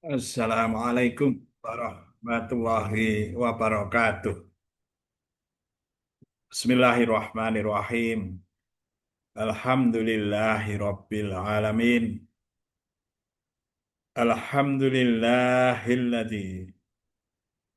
Assalamualaikum warahmatullahi wabarakatuh. Bismillahirrahmanirrahim. Alhamdulillahi rabbil alamin. Alhamdulillahilladzi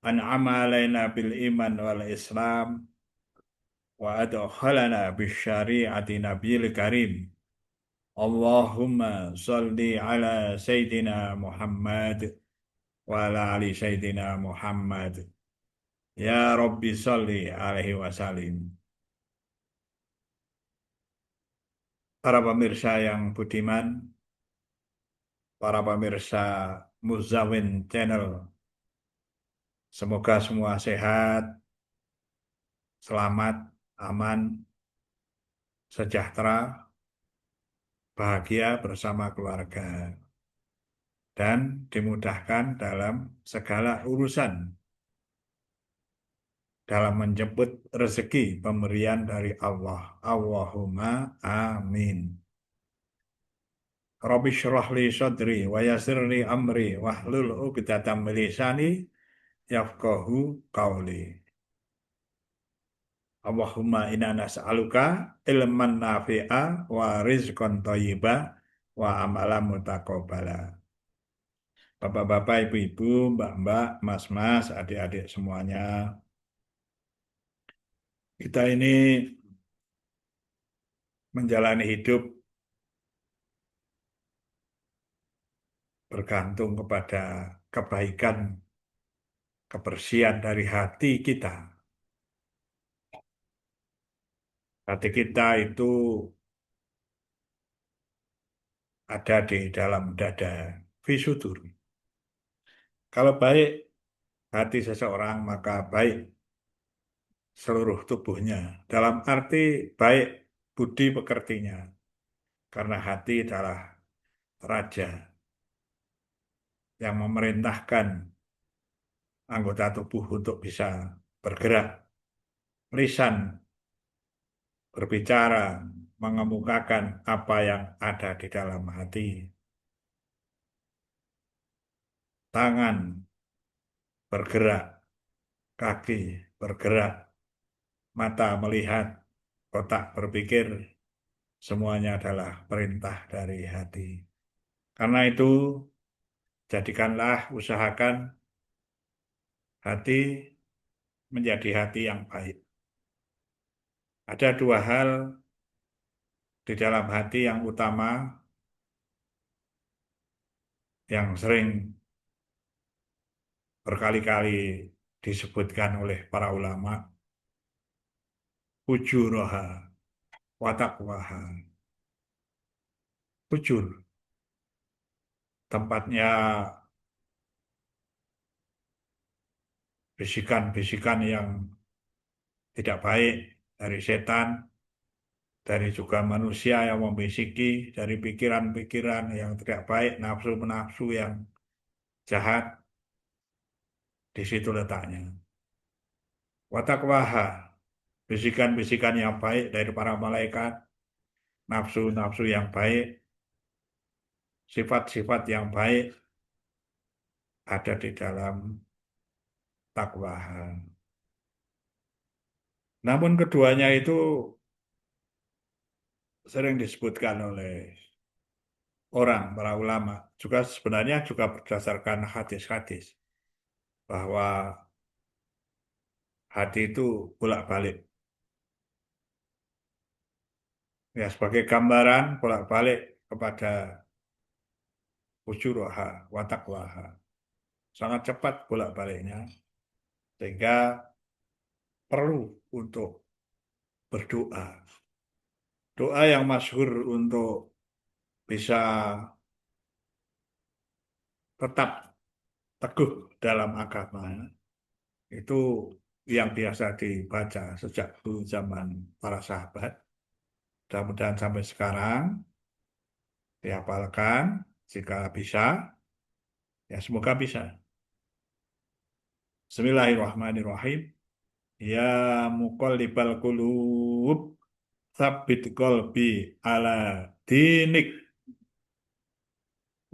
an'ama alaina bil iman wal islam wa adkhalana bisyari'ati nabiyil karim. Allahumma salli ala sayyidina Muhammad wa ala ali sayyidina Muhammad. Ya Rabbi salli alaihi wasallim. Para pemirsa yang budiman, para pemirsa Muzawin Channel, semoga semua sehat, selamat, aman, sejahtera, bahagia bersama keluarga, dan dimudahkan dalam segala urusan, dalam menjemput rezeki pemberian dari Allah. Allahumma amin. Rabbi syrah li sadri wa yassir li amri wahlul 'uqdatam min lisani yafqahu qawli. Allahumma inna nas'aluka ilman nafi'a wa rizqan thayyiba wa amalan mutaqabbala. Bapak-bapak, ibu-ibu, mbak-mbak, mas-mas, adik-adik semuanya. Kita ini menjalani hidup bergantung kepada kebaikan, kebersihan dari hati kita. Hati kita itu ada di dalam dada, visudur. Kalau baik hati seseorang, maka baik seluruh tubuhnya. Dalam arti baik budi pekertinya. Karena hati adalah raja yang memerintahkan anggota tubuh untuk bisa bergerak. Lisan berbicara, mengemukakan apa yang ada di dalam hati. Tangan bergerak, kaki bergerak, mata melihat, otak berpikir, semuanya adalah perintah dari hati. Karena itu, jadikanlah, usahakan hati menjadi hati yang baik. Ada dua hal di dalam hati yang utama yang sering berkali-kali disebutkan oleh para ulama, fujuraha wa taqwaha. Fujur, tempatnya bisikan-bisikan yang tidak baik dari setan, dari juga manusia yang membisiki, dari pikiran-pikiran yang tidak baik, nafsu-nafsu yang jahat, di situ letaknya. Wa taqwaha, bisikan-bisikan yang baik dari para malaikat, nafsu-nafsu yang baik, sifat-sifat yang baik ada di dalam takwa. Namun keduanya itu sering disebutkan oleh orang, para ulama, juga sebenarnya juga berdasarkan hadis-hadis bahwa hati itu bolak-balik. Ya, sebagai gambaran bolak-balik kepada ujuraha wa taqwaha. Sangat cepat bolak-baliknya sehingga perlu untuk berdoa. Doa yang masyhur untuk bisa tetap teguh dalam agama itu yang biasa dibaca sejak dulu zaman para sahabat. Mudah-mudahan sampai sekarang dihafalkan jika bisa, ya semoga bisa. Bismillahirrahmanirrahim. Ya muqallibal qulub, tsabbit qalbi ala dinik.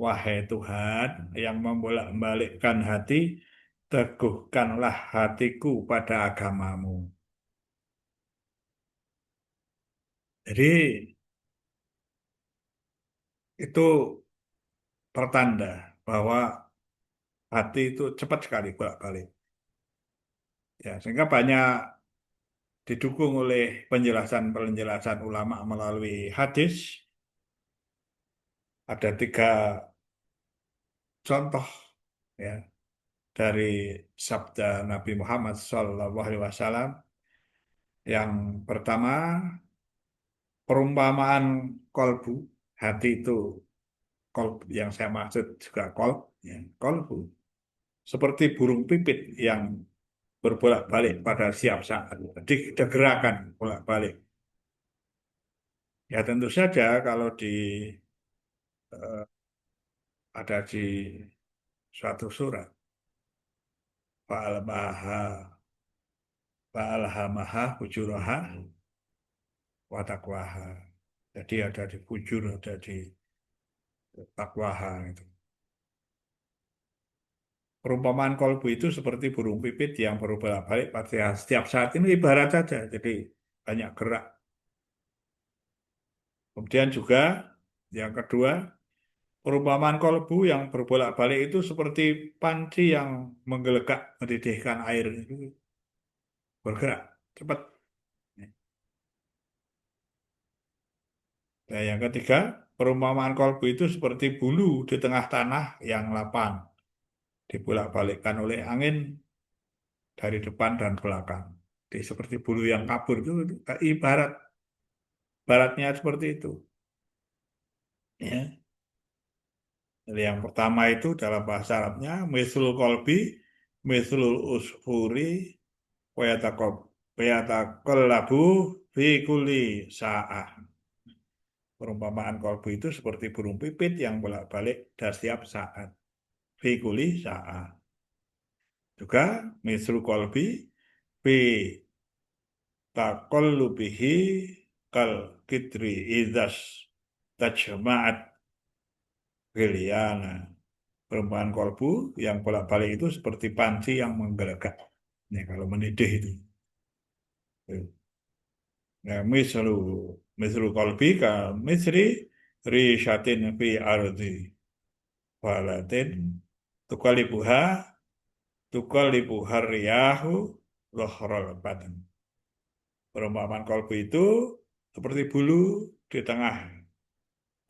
Wahai Tuhan yang membolak-balikkan hati, teguhkanlah hatiku pada agamamu. Jadi itu pertanda bahwa hati itu cepat sekali bolak-balik. Ya, sehingga banyak didukung oleh penjelasan-penjelasan ulama melalui hadis. Ada tiga contoh ya dari sabda Nabi Muhammad SAW. Yang pertama, perumpamaan kolbu, hati itu kolbu, yang saya maksud juga ya, kolbu, seperti burung pipit yang berbolak-balik pada siap saat. Jadi ada gerakan bolak-balik. Ya tentu saja kalau eh, ada di suatu surat, fa'almaha fa'alhamaha fujuraha wa taqwaha. Jadi ada di fujur, ada di takwaha itu. Perumpamaan kolbu itu seperti burung pipit yang berbolak-balik pada setiap saat ini ibarat saja. Jadi banyak gerak. Kemudian juga yang kedua, perumpamaan kolbu yang berbolak-balik itu seperti panci yang menggelegak mendidihkan air itu bergerak cepat. Nah, yang ketiga, perumpamaan kolbu itu seperti bulu di tengah tanah yang lapang, dibolak-balikkan oleh angin dari depan dan belakang. Jadi seperti bulu yang kabur itu ibarat baratnya seperti itu. Ya. Jadi yang pertama itu dalam bahasa Arabnya mislul kolbi, mislul usfuri, wayatakob, wayatakollabu fi kulli sa'ah. Perumpamaan kolbu itu seperti burung pipit yang bolak-balik dan setiap saat. Fi kulli sa'ah. Juga mislul kolbi, fi takollubihi kal kitri idas tajma'at giliana. Perumpamaan kolbu yang bolak-balik itu seperti panci yang menggelegak. Ini kalau mendidih itu. Nah, mislu kolbi ka misri rishatin fi ardi walatin tukalibuha tukalibuha riyahu lohrol badan. Perumpamaan kolbu itu seperti bulu di tengah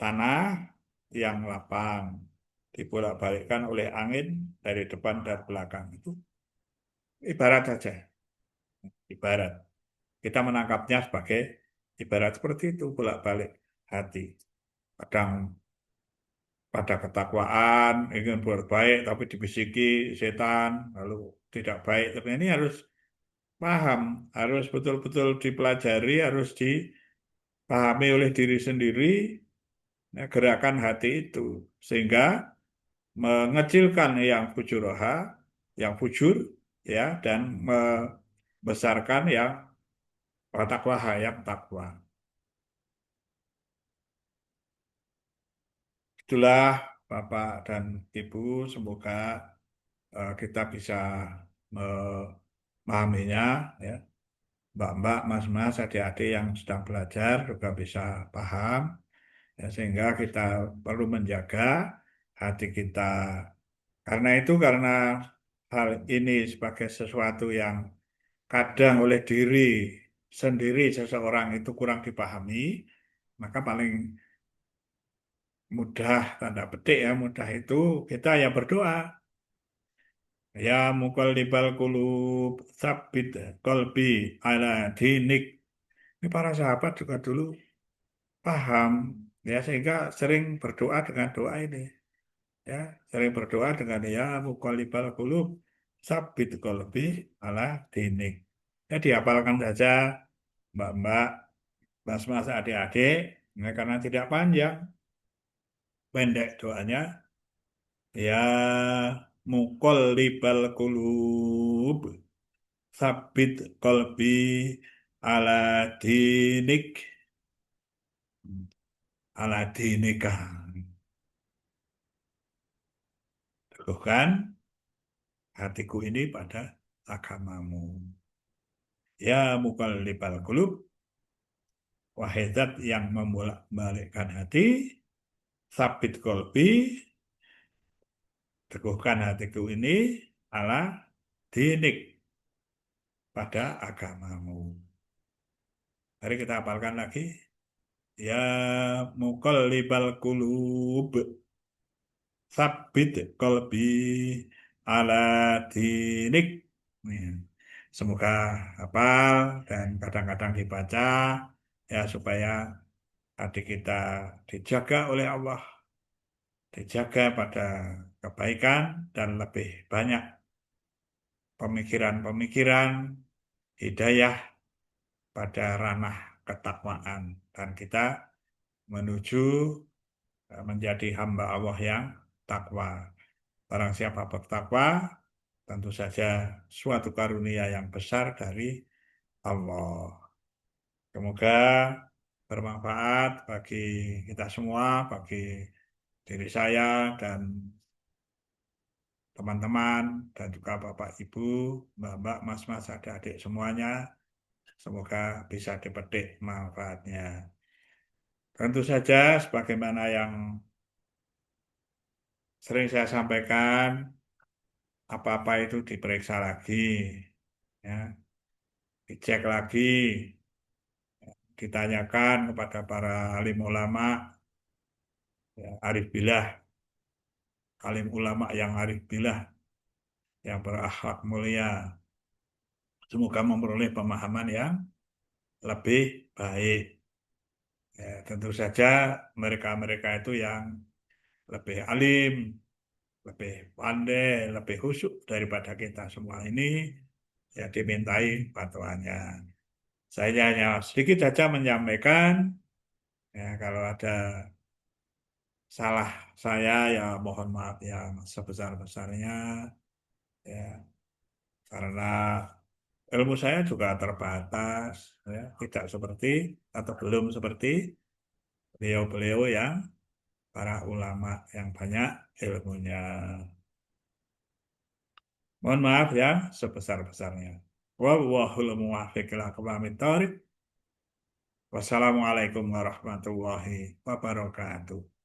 tanah yang lapang dibolak-balikkan oleh angin dari depan dan belakang itu ibarat saja, ibarat. Kita menangkapnya sebagai ibarat seperti itu, bolak-balik hati. Kadang pada ketakwaan, ingin berbuat baik, tapi dibisiki setan, lalu tidak baik. Tapi ini harus paham, harus betul-betul dipelajari, harus dipahami oleh diri sendiri, ya, gerakan hati itu. Sehingga mengecilkan yang fujuroha, yang fujur, ya, dan membesarkan yang takwa, yang takwa. Itulah Bapak dan Ibu, semoga kita bisa memahaminya, ya. Mbak-mbak, mas-mas, adik-adik yang sedang belajar juga bisa paham, ya, sehingga kita perlu menjaga hati kita. Karena hal ini sebagai sesuatu yang kadang oleh diri sendiri seseorang itu kurang dipahami, maka paling mudah, tanda petik ya, mudah itu kita ya berdoa. Ya muqallibal qulub, tsabbit qalbi ala dinik. Ini para sahabat juga dulu paham, ya, sehingga sering berdoa dengan doa ini. Ya, sering berdoa dengan ya muqallibal qulub, tsabbit qalbi ala dinik. Ya dihafalkan saja, mbak-mbak, mas-mas, adik-adik, nah, karena tidak panjang, pendek doanya. Ya muqallibal qulub, sabit qalbi ala dinik, ala dinika. teguhkan hatiku ini pada agamamu. Ya muqallibal qulub, wahai zat yang membolak-balikkan hati, sabit kolbi, teguhkan hatiku ini ala dinik, pada agamamu. Mari kita hafalkan lagi. Ya muqallibal qulub, sabit kolbi ala dinik. Nih, semoga hafal dan kadang-kadang dibaca ya supaya hati kita dijaga oleh Allah, dijaga pada kebaikan dan lebih banyak pemikiran-pemikiran hidayah pada ranah ketakwaan dan kita menuju menjadi hamba Allah yang takwa. Barang siapa bertakwa, tentu saja suatu karunia yang besar dari Allah. Semoga bermanfaat bagi kita semua, bagi diri saya dan teman-teman, dan juga Bapak Ibu, Mbak-mbak, Mas-mas, adik-adik semuanya. Semoga bisa dipetik manfaatnya. Tentu saja, sebagaimana yang sering saya sampaikan, apa-apa itu diperiksa lagi, ya, dicek lagi, ditanyakan kepada para alim ulama, ya, arif billah, alim ulama yang arif billah, yang berakhlak mulia. Semoga memperoleh pemahaman yang lebih baik. Ya, tentu saja mereka-mereka itu yang lebih alim, lebih pandai, lebih khusyuk daripada kita semua ini, ya dimintai fatwanya. Saya hanya sedikit saja menyampaikan, ya kalau ada salah saya ya mohon maaf yang sebesar-besarnya, ya karena ilmu saya juga terbatas, ya tidak seperti atau belum seperti beliau-beliau yang para ulama yang banyak ilmunya. Mohon maaf ya sebesar-besarnya. Wallahul muwaffiq ila aqwamit thoriq. Wassalamualaikum warahmatullahi wabarakatuh.